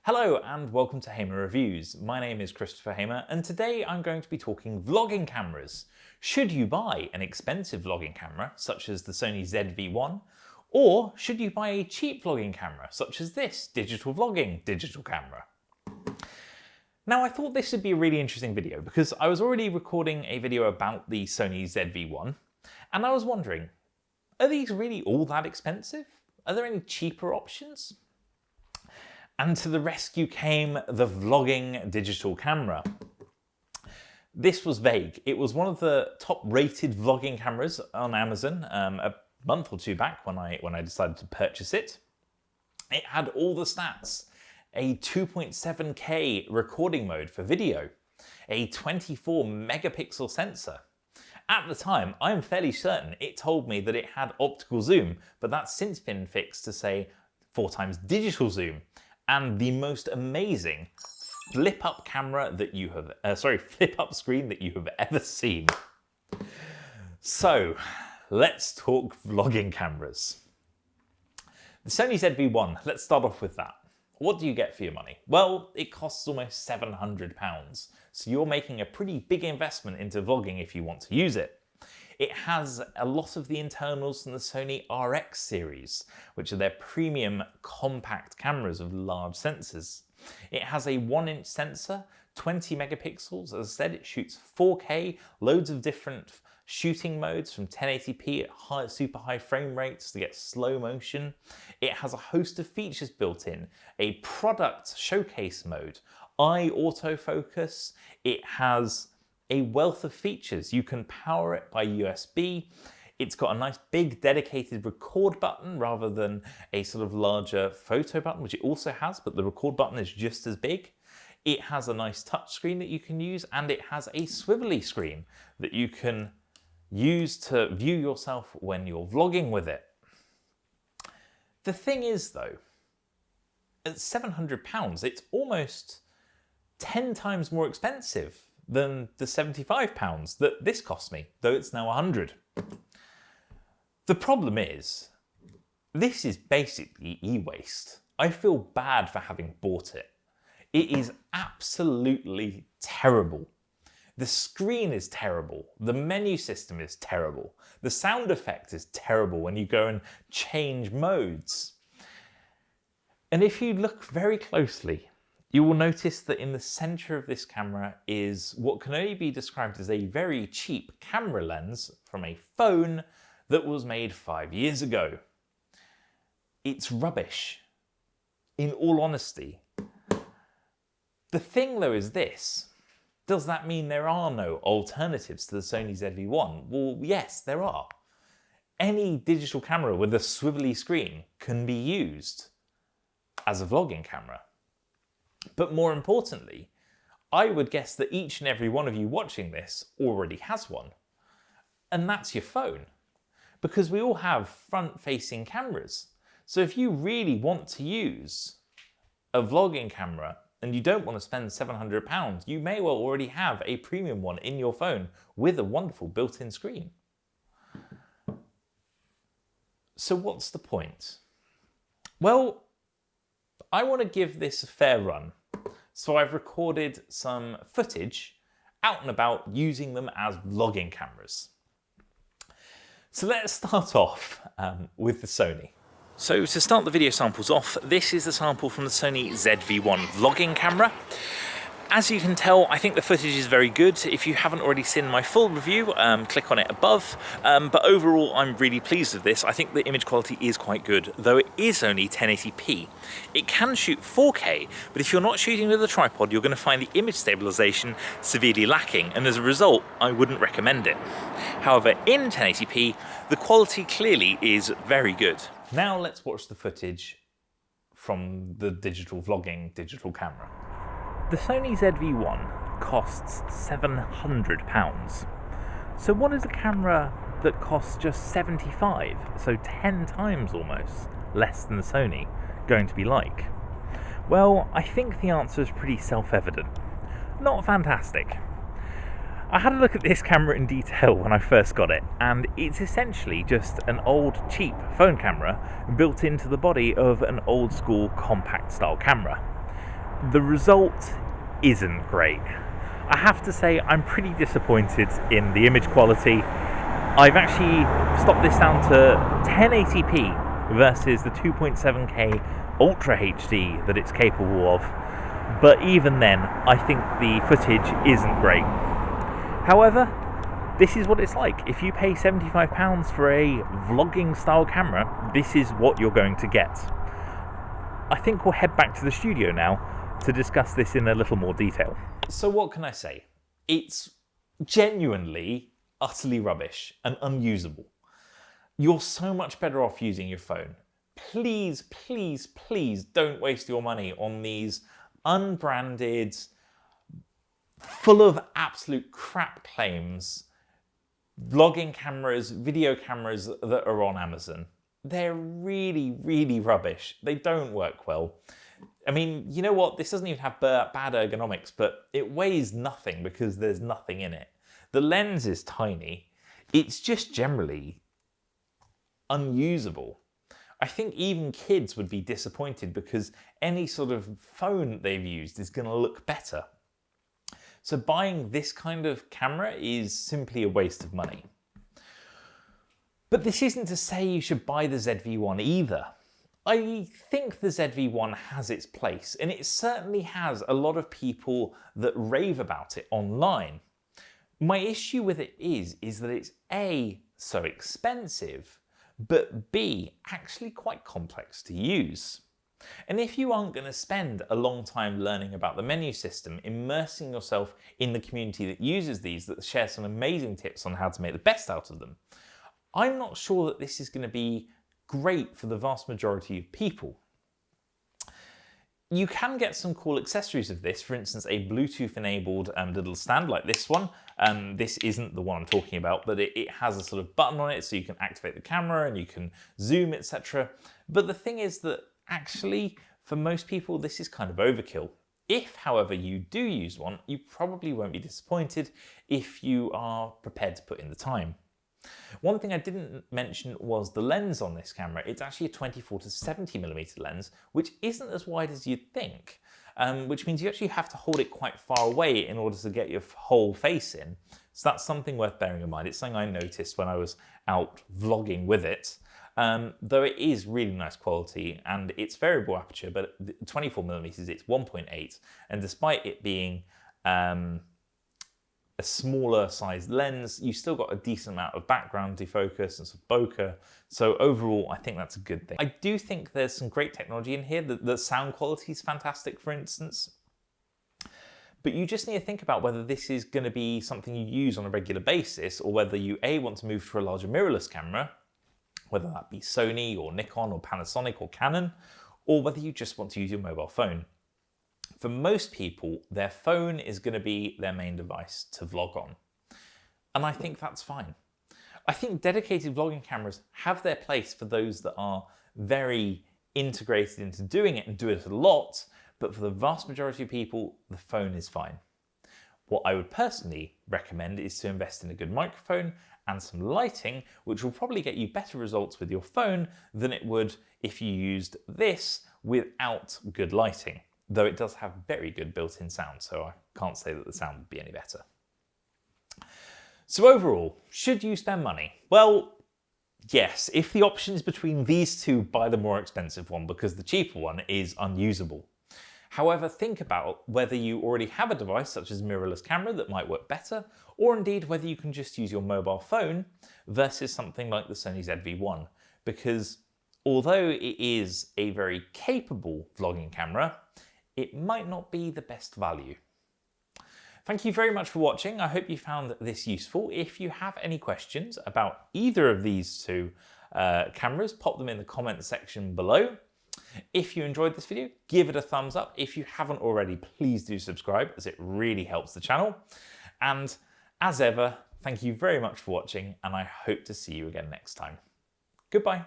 Hello and welcome to Hamer Reviews. My name is Christopher Hamer and today I'm going to be talking vlogging cameras. Should you buy an expensive vlogging camera such as the Sony ZV-1 or should you buy a cheap vlogging camera such as this digital vlogging digital camera? Now I thought this would be a really interesting video because I was already recording a video about the Sony ZV-1 and I was wondering, are these really all that expensive? Are there any cheaper options? And to the rescue came the vlogging digital camera. This was vague. It was one of the top rated vlogging cameras on Amazon a month or two back when I decided to purchase it. It had all the stats. A 2.7K recording mode for video, a 24 megapixel sensor. At the time, I'm fairly certain it told me that it had optical zoom, but that's since been fixed to say 4x digital zoom. And the most amazing flip-up camera that you have, flip-up screen that you have ever seen. So, let's talk vlogging cameras. The Sony ZV-1, let's start off with that. What do you get for your money? Well, it costs almost £700, so you're making a pretty big investment into vlogging if you want to use it. It has a lot of the internals from the Sony RX series, which are their premium compact cameras with large sensors. It has a 1-inch sensor, 20 megapixels. As I said, it shoots 4K, loads of different shooting modes from 1080p at super high frame rates to get slow motion. It has a host of features built in, a product showcase mode, eye autofocus. It has a wealth of features. You can power it by USB. It's got a nice big dedicated record button rather than a sort of larger photo button, which it also has, but the record button is just as big. It has a nice touch screen that you can use, and it has a swivelly screen that you can use to view yourself when you're vlogging with it. The thing is though, at £700, it's almost 10 times more expensive than the £75 that this cost me, though it's now £100. The problem is, this is basically e-waste. I feel bad for having bought it. It is absolutely terrible. The screen is terrible. The menu system is terrible. The sound effect is terrible when you go and change modes. And if you look very closely, you will notice that in the center of this camera is what can only be described as a very cheap camera lens from a phone that was made 5 years ago. It's rubbish, in all honesty. The thing though is this, does that mean there are no alternatives to the Sony ZV-1? Well, yes, there are. Any digital camera with a swivelly screen can be used as a vlogging camera. But more importantly, I would guess that each and every one of you watching this already has one. And that's your phone. Because we all have front-facing cameras. So if you really want to use a vlogging camera and you don't want to spend £700, you may well already have a premium one in your phone with a wonderful built-in screen. So what's the point? Well, I want to give this a fair run, so I've recorded some footage out and about using them as vlogging cameras. So let's start off with the Sony. So to start the video samples off, this is the sample from the Sony ZV-1 vlogging camera. As you can tell, I think the footage is very good. If you haven't already seen my full review, click on it above. But overall, I'm really pleased with this. I think the image quality is quite good, though it is only 1080p. It can shoot 4K, but if you're not shooting with a tripod, you're going to find the image stabilization severely lacking, and as a result, I wouldn't recommend it. However, in 1080p, the quality clearly is very good. Now let's watch the footage from the digital vlogging digital camera. The Sony ZV-1 costs £700. So what is a camera that costs just 75, so 10 times almost, less than the Sony, going to be like? Well, I think the answer is pretty self-evident. Not fantastic. I had a look at this camera in detail when I first got it, and it's essentially just an old cheap phone camera built into the body of an old school compact style camera. the result isn't great. I have to say I'm pretty disappointed in the image quality. I've actually stopped this down to 1080p versus the 2.7K Ultra HD that it's capable of, but even then I think the footage isn't great. However, this is what it's like. If you pay £75 for a vlogging style camera, this is what you're going to get. I think we'll head back to the studio now to discuss this in a little more detail. So what can I say? It's genuinely utterly rubbish and unusable. You're so much better off using your phone. Please, please, please don't waste your money on these unbranded, full of absolute crap claims vlogging cameras, video cameras that are on Amazon. They're really, really rubbish. They don't work well. I mean, you know what? This doesn't even have bad ergonomics, but it weighs nothing because there's nothing in it. The lens is tiny. It's just generally unusable. I think even kids would be disappointed because any sort of phone that they've used is going to look better. So buying this kind of camera is simply a waste of money. But this isn't to say you should buy the ZV-1 either. I think the ZV-1 has its place, and it certainly has a lot of people that rave about it online. My issue with it is that it's A, so expensive, but B, actually quite complex to use. And if you aren't going to spend a long time learning about the menu system, immersing yourself in the community that uses these, that share some amazing tips on how to make the best out of them, I'm not sure that this is going to be great for the vast majority of people. You can get some cool accessories of this, for instance, a Bluetooth enabled little stand like this one. This isn't the one I'm talking about, but it has a sort of button on it so you can activate the camera and you can zoom, etc. But the thing is that actually, for most people, this is kind of overkill. If, however, you do use one, you probably won't be disappointed if you are prepared to put in the time. One thing I didn't mention was the lens on this camera. It's actually a 24 to 70mm lens, which isn't as wide as you'd think, which means you actually have to hold it quite far away in order to get your whole face in. So that's something worth bearing in mind. It's something I noticed when I was out vlogging with it. Though it is really nice quality and it's variable aperture, but 24mm, it's 1.8, and despite it being a smaller sized lens, you still got a decent amount of background defocus and some bokeh. So overall, I think that's a good thing. I do think there's some great technology in here. The sound quality is fantastic, for instance. But you just need to think about whether this is going to be something you use on a regular basis, or whether you A, want to move to a larger mirrorless camera, whether that be Sony or Nikon or Panasonic or Canon, or whether you just want to use your mobile phone. For most people, their phone is going to be their main device to vlog on. And I think that's fine. I think dedicated vlogging cameras have their place for those that are very integrated into doing it and do it a lot, but for the vast majority of people, the phone is fine. What I would personally recommend is to invest in a good microphone and some lighting, which will probably get you better results with your phone than it would if you used this without good lighting. Though it does have very good built-in sound, so I can't say that the sound would be any better. So overall, should you spend money? Well, yes, if the option is between these two, buy the more expensive one because the cheaper one is unusable. However, think about whether you already have a device such as a mirrorless camera that might work better, or indeed whether you can just use your mobile phone versus something like the Sony ZV-1, because although it is a very capable vlogging camera, it might not be the best value. Thank you very much for watching. I hope you found this useful. If you have any questions about either of these two cameras, pop them in the comment section below. If you enjoyed this video, give it a thumbs up. If you haven't already, please do subscribe, as it really helps the channel. And as ever, thank you very much for watching, and I hope to see you again next time. Goodbye.